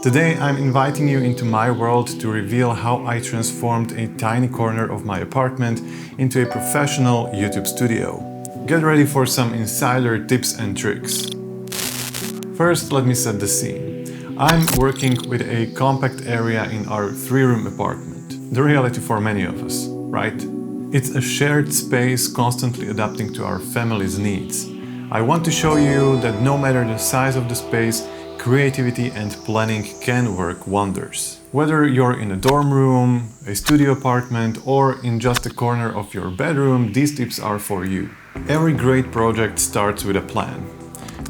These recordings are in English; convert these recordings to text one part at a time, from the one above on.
Today I'm inviting you into my world to reveal how I transformed a tiny corner of my apartment into a professional YouTube studio. Get ready for some insider tips and tricks. First, let me set the scene. I'm working with a compact area in our 3-room apartment. The reality for many of us, right? It's a shared space constantly adapting to our family's needs. I want to show you that no matter the size of the space, creativity and planning can work wonders. Whether you're in a dorm room, a studio apartment, or in just a corner of your bedroom, these tips are for you. Every great project starts with a plan.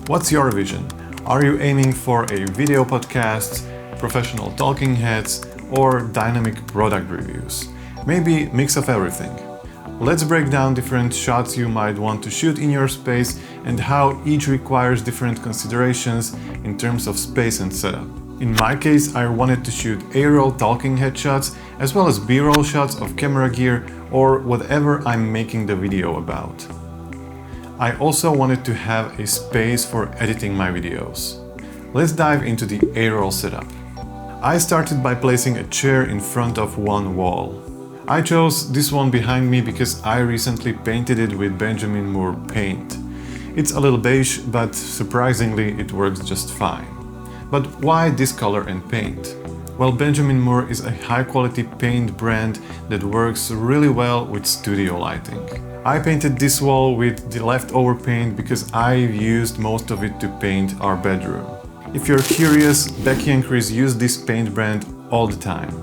What's your vision? Are you aiming for a video podcast, professional talking heads, or dynamic product reviews? Maybe a mix of everything. Let's break down different shots you might want to shoot in your space and how each requires different considerations in terms of space and setup. In my case, I wanted to shoot A-roll talking head shots as well as B-roll shots of camera gear or whatever I'm making the video about. I also wanted to have a space for editing my videos. Let's dive into the A-roll setup. I started by placing a chair in front of one wall. I chose this one behind me because I recently painted it with Benjamin Moore paint. It's a little beige, but surprisingly it works just fine. But why this color and paint? Well, Benjamin Moore is a high-quality paint brand that works really well with studio lighting. I painted this wall with the leftover paint because I used most of it to paint our bedroom. If you're curious, Becky and Chris use this paint brand all the time.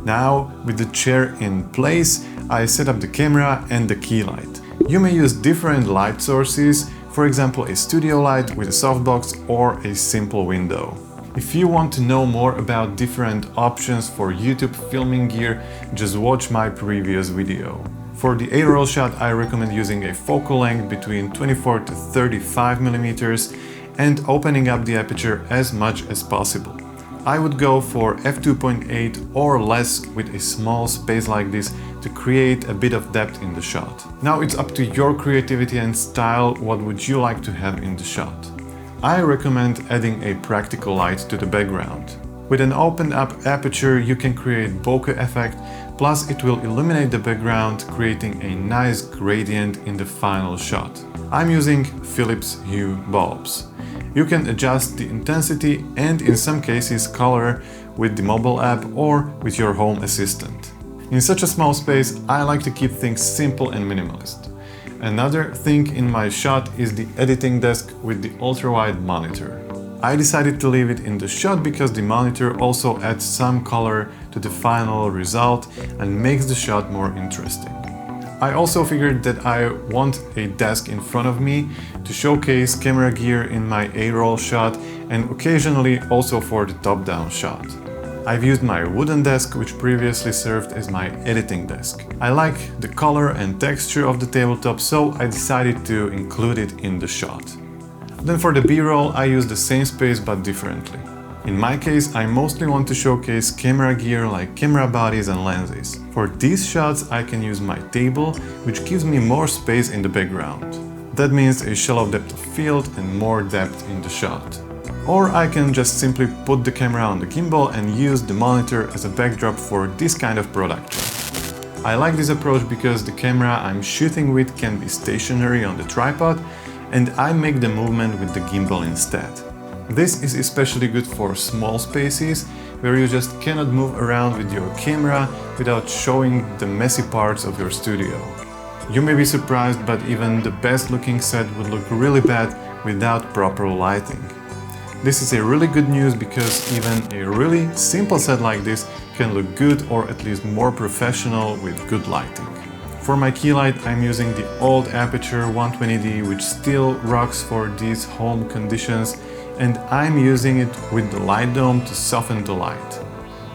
Now, with the chair in place, I set up the camera and the key light. You may use different light sources, for example a studio light with a softbox or a simple window. If you want to know more about different options for YouTube filming gear, just watch my previous video. For the A-roll shot, I recommend using a focal length between 24 to 35 mm and opening up the aperture as much as possible. I would go for F2.8 or less with a small space like this to create a bit of depth in the shot. Now it's up to your creativity and style. What would you like to have in the shot? I recommend adding a practical light to the background. With an opened up aperture you can create bokeh effect, plus it will illuminate the background, creating a nice gradient in the final shot. I'm using Philips Hue bulbs. You can adjust the intensity and in some cases color with the mobile app or with your home assistant. In such a small space, I like to keep things simple and minimalist. Another thing in my shot is the editing desk with the ultra-wide monitor. I decided to leave it in the shot because the monitor also adds some color to the final result and makes the shot more interesting. I also figured that I want a desk in front of me to showcase camera gear in my A-roll shot and occasionally also for the top-down shot. I've used my wooden desk, which previously served as my editing desk. I like the color and texture of the tabletop, so I decided to include it in the shot. Then for the B-roll, I use the same space but differently. In my case, I mostly want to showcase camera gear like camera bodies and lenses. For these shots, I can use my table, which gives me more space in the background. That means a shallow depth of field and more depth in the shot. Or I can just simply put the camera on the gimbal and use the monitor as a backdrop for this kind of production. I like this approach because the camera I'm shooting with can be stationary on the tripod and I make the movement with the gimbal instead. This is especially good for small spaces where you just cannot move around with your camera without showing the messy parts of your studio. You may be surprised, but even the best looking set would look really bad without proper lighting. This is a really good news because even a really simple set like this can look good or at least more professional with good lighting. For my key light, I'm using the old Aperture 120D, which still rocks for these home conditions, and I'm using it with the light dome to soften the light.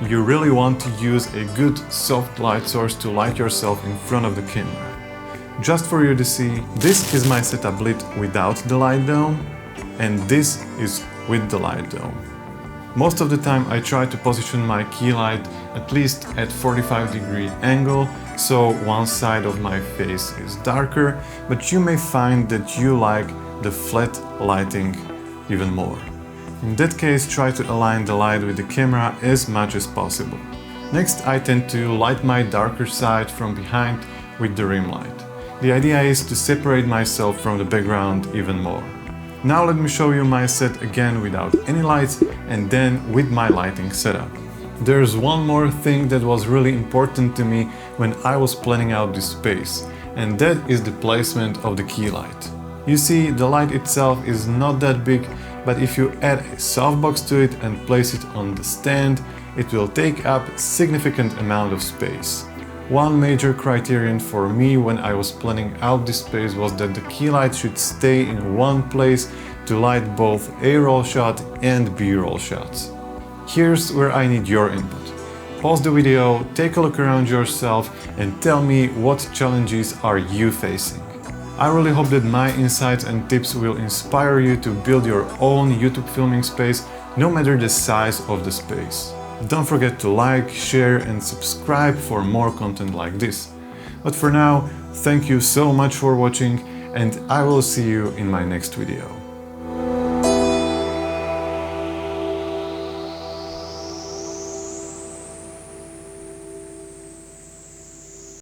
You really want to use a good soft light source to light yourself in front of the camera. Just for you to see, this is my setup lit without the light dome, and this is with the light dome. Most of the time I try to position my key light at least at 45-degree angle, so one side of my face is darker, but you may find that you like the flat lighting even more. In that case, try to align the light with the camera as much as possible. Next, I tend to light my darker side from behind with the rim light. The idea is to separate myself from the background even more. Now let me show you my set again without any lights and then with my lighting setup. There's one more thing that was really important to me when I was planning out this space, and that is the placement of the key light. You see, the light itself is not that big, but if you add a softbox to it and place it on the stand, it will take up a significant amount of space. One major criterion for me when I was planning out this space was that the key light should stay in one place to light both A-roll shot and B-roll shots. Here's where I need your input. Pause the video, take a look around yourself and tell me what challenges are you facing. I really hope that my insights and tips will inspire you to build your own YouTube filming space, no matter the size of the space. Don't forget to like, share and subscribe for more content like this. But for now, thank you so much for watching and I will see you in my next video.